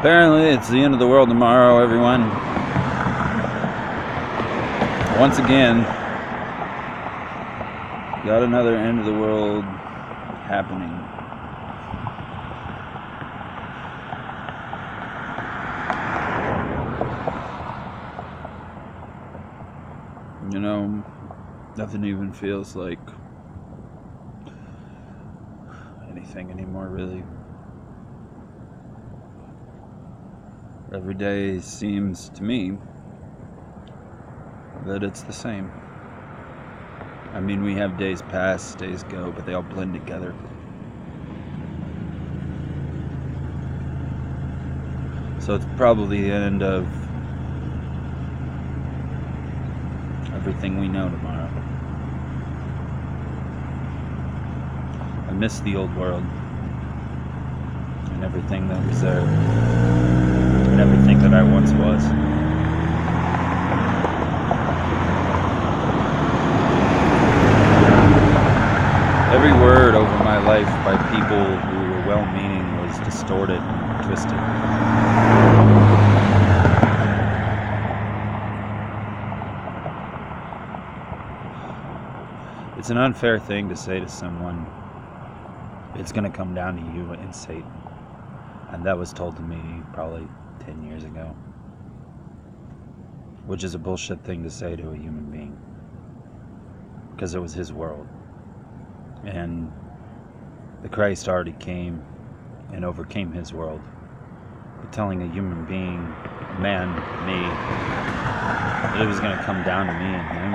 Apparently, it's the end of the world tomorrow, everyone. Once again, got another end of the world happening. You know, nothing even feels like anything anymore, really. Every day seems to me that it's the same. I mean, we have days pass, days go, but they all blend together. So it's probably the end of everything we know tomorrow. I miss the old world and everything that was there and everything that I once was. Every word over my life by people who were well-meaning was distorted and twisted. It's an unfair thing to say to someone, it's going to come down to you and Satan. And that was told to me probably 10 years ago. Which is a bullshit thing to say to a human being. Because it was his world. And the Christ already came and overcame his world. But telling a human being, man, me, that it was going to come down to me and him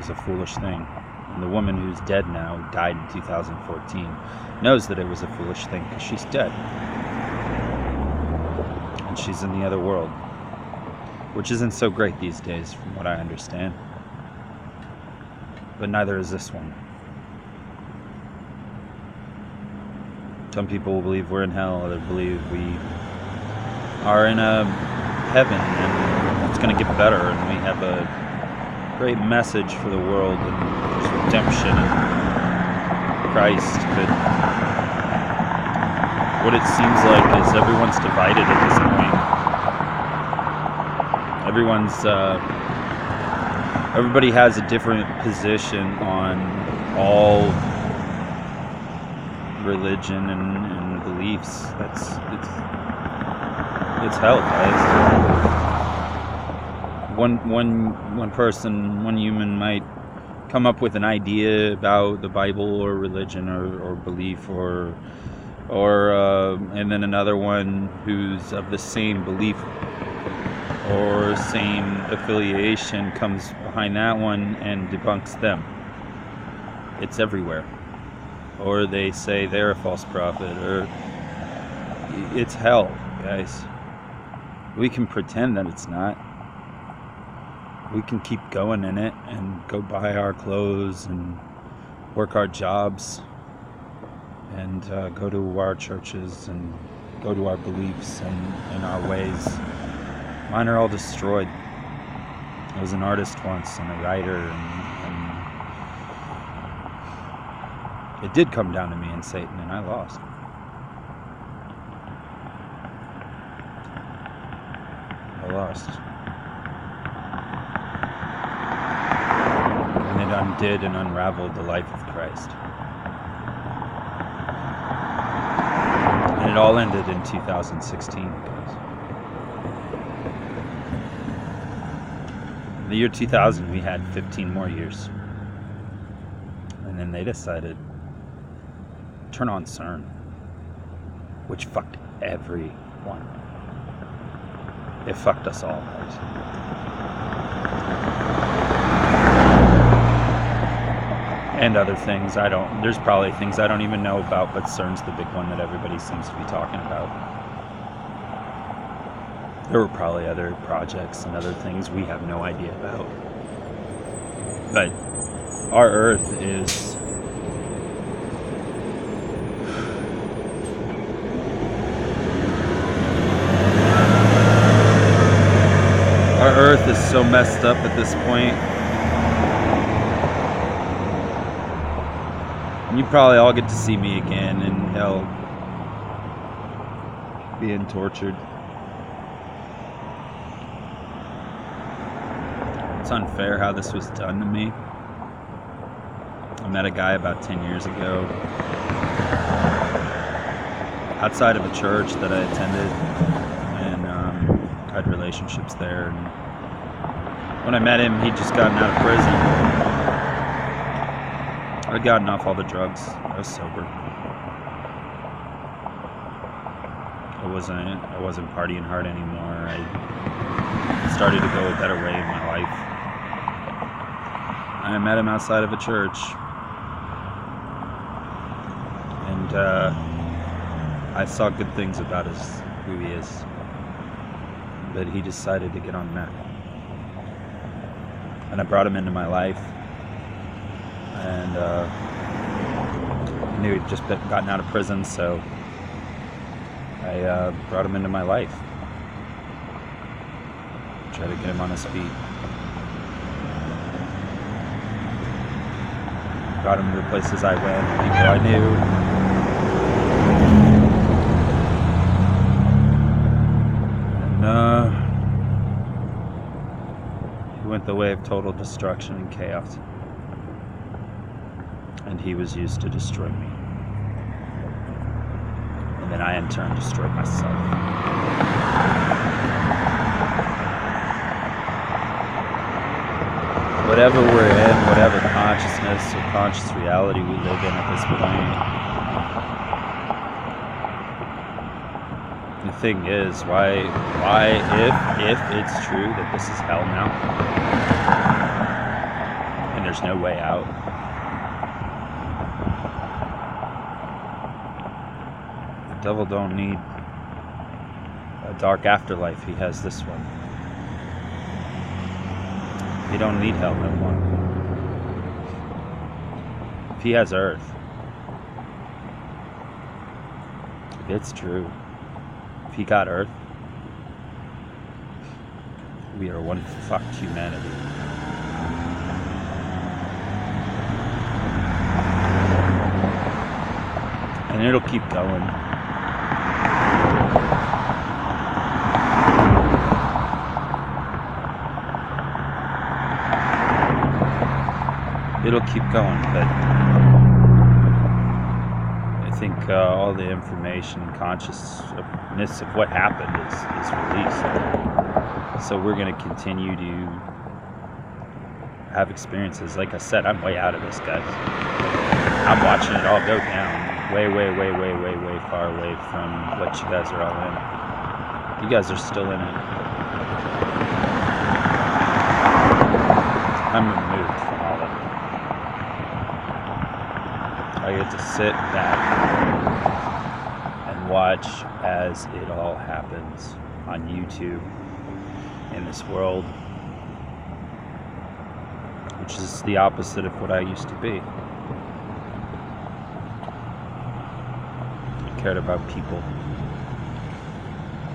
is a foolish thing. And the woman who's dead now, died in 2014, knows that it was a foolish thing because she's dead. And she's in the other world. Which isn't so great these days, from what I understand. But neither is this one. Some people believe we're in hell, others believe we are in a heaven and it's going to get better and we have a great message for the world and there's redemption and Christ. But what it seems like is everyone's divided at this point. Everybody has a different position on all religion and beliefs. It's hell, guys. One person, one human might come up with an idea about the Bible or religion or belief or and then another one who's of the same belief or same affiliation comes behind that one and debunks them. It's everywhere. Or they say they're a false prophet, or it's hell, guys. We can pretend that it's not. We can keep going in it and go buy our clothes and work our jobs and go to our churches and go to our beliefs and our ways. Mine are all destroyed. I was an artist once and a writer, and it did come down to me and Satan, and I lost. I lost. And it undid and unraveled the life of Christ. And it all ended in 2016, guys. In the year 2000, we had 15 more years. And then they decided to turn on CERN, which fucked everyone. It fucked us all, guys. And other things there's probably things I don't even know about, but CERN's the big one that everybody seems to be talking about. There were probably other projects and other things we have no idea about. But our Earth is so messed up at this point. And you probably all get to see me again, and hell, being tortured. It's unfair how this was done to me. I met a guy about 10 years ago outside of a church that I attended, and had relationships there. And when I met him, he'd just gotten out of prison. I'd gotten off all the drugs. I was sober. I wasn't partying hard anymore. I started to go a better way in my life. I met him outside of a church, and I saw good things about who he is, but he decided to get on meth, and I brought him into my life, and I knew he'd just gotten out of prison, so I brought him into my life, tried to get him on his feet. Brought him to the places I went, people I knew. And he went the way of total destruction and chaos. And he was used to destroy me. And then I in turn destroyed myself. Whatever we're in, whatever consciousness or conscious reality we live in at this point, the thing is, why if it's true that this is hell now, and there's no way out, the devil don't need a dark afterlife, he has this one. He don't need hell no more. If he has earth, if it's true, if he got earth, we are one fucked humanity. And it'll keep going. It'll keep going, but I think all the information and consciousness of what happened is released. So we're going to continue to have experiences. Like I said, I'm way out of this, guys. I'm watching it all go down. Way far away from what you guys are all in. You guys are still in it. I'm removed from all of it. I get to sit back and watch as it all happens on YouTube in this world, which is the opposite of what I used to be. I cared about people.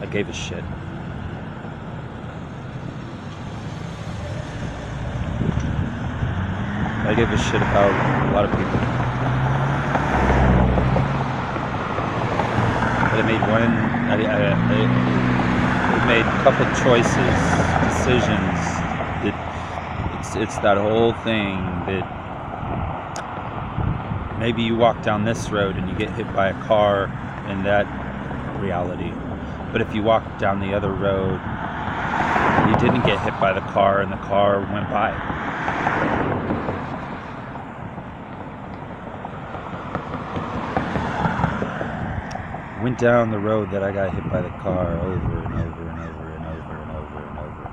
I gave a shit. I gave a shit about a lot of people. But I made a couple decisions. It's that whole thing that maybe you walk down this road and you get hit by a car, and that reality. But if you walk down the other road, you didn't get hit by the car and the car went by. Went down the road that I got hit by the car over and over and over and over and over and over.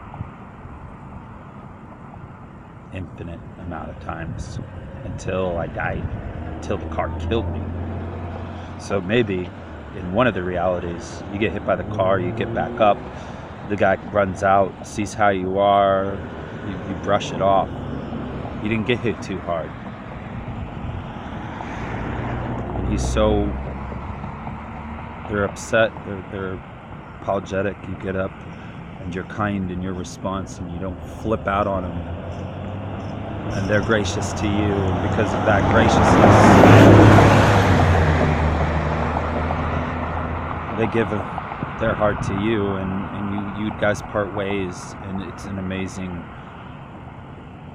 Infinite amount of times until I died, until the car killed me. So maybe in one of the realities, you get hit by the car, you get back up, the guy runs out, sees how you are, you brush it off. You didn't get hit too hard. And he's so... They're upset, they're apologetic, you get up and you're kind in your response and you don't flip out on them. And they're gracious to you, and because of that graciousness, they give their heart to you, and you guys part ways, and it's an amazing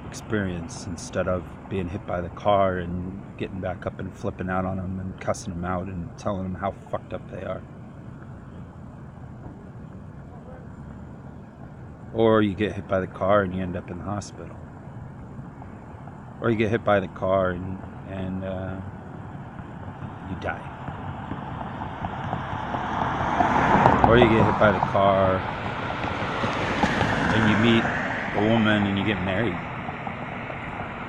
experience. Instead of being hit by the car and getting back up and flipping out on them and cussing them out and telling them how fucked up they are. Or you get hit by the car and you end up in the hospital. Or you get hit by the car and you die. Or you get hit by the car and you meet a woman and you get married.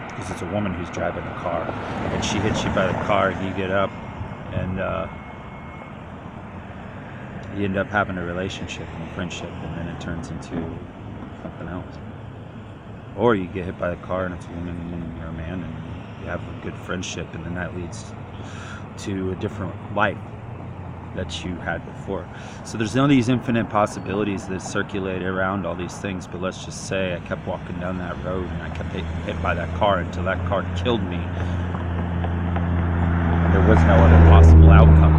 Because it's a woman who's driving the car. And she hits you by the car and you get up and you end up having a relationship and a friendship, and then it turns into something else. Or you get hit by the car and it's a woman and you're a man and you have a good friendship, and then that leads to a different life that you had before. So there's all these infinite possibilities that circulate around all these things, but let's just say I kept walking down that road and I kept getting hit by that car until that car killed me. There was no other possible outcome.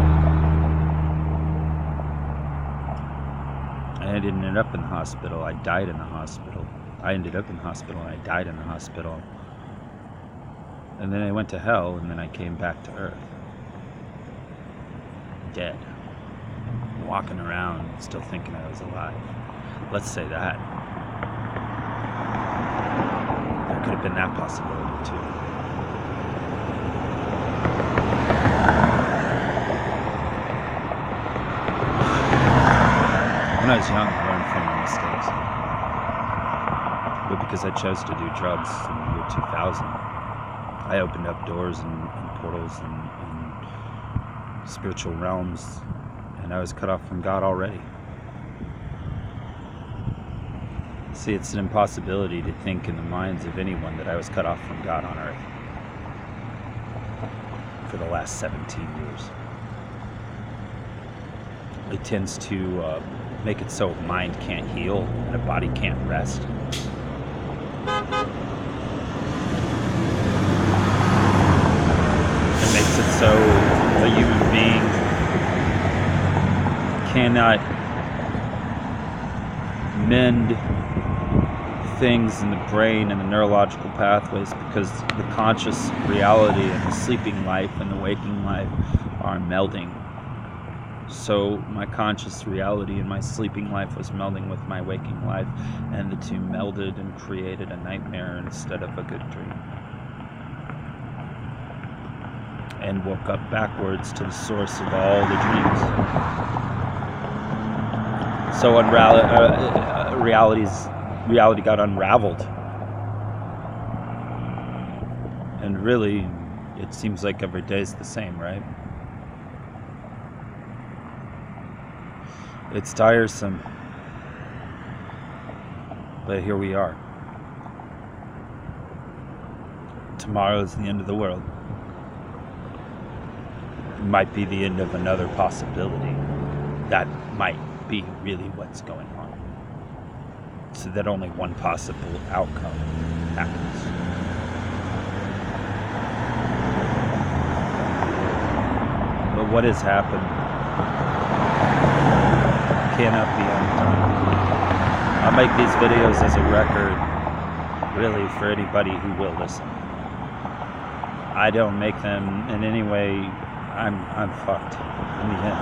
And I didn't end up in the hospital. I died in the hospital. I ended up in the hospital and I died in the hospital. And then I went to hell, and then I came back to earth. Dead. Walking around, still thinking I was alive. Let's say that. There could have been that possibility too. When I was young, I learned from my mistakes. But because I chose to do drugs in the year 2000, I opened up doors and portals and spiritual realms, and I was cut off from God already. See, it's an impossibility to think in the minds of anyone that I was cut off from God on earth for the last 17 years. It tends to make it so a mind can't heal and a body can't rest. It makes it so a human being cannot mend things in the brain and the neurological pathways, because the conscious reality and the sleeping life and the waking life are melding. So my conscious reality and my sleeping life was melding with my waking life, and the two melded and created a nightmare instead of a good dream. And woke up backwards to the source of all the dreams. So reality got unraveled. And really, it seems like every day is the same, right? It's tiresome. But here we are. Tomorrow is the end of the world. It might be the end of another possibility. That might be really what's going on. So that only one possible outcome happens. But what has happened cannot be undone. I'll make these videos as a record, really, for anybody who will listen. I don't make them in any way. I'm fucked in the end.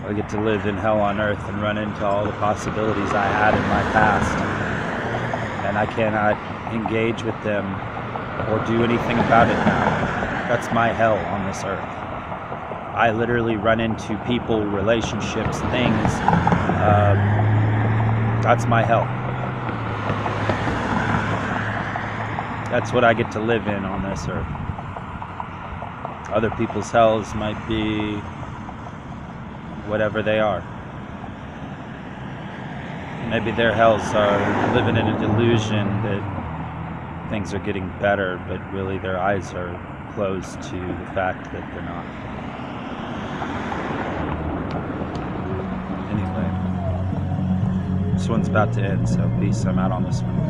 I get to live in hell on earth and run into all the possibilities I had in my past, and I cannot engage with them or do anything about it now. That's my hell on this earth. I literally run into people, relationships, things. That's my hell. That's what I get to live in on this earth. Other people's hells might be whatever they are. Maybe their hells are living in a delusion that things are getting better, but really their eyes are closed to the fact that they're not. Anyway, this one's about to end, so peace. I'm out on this one.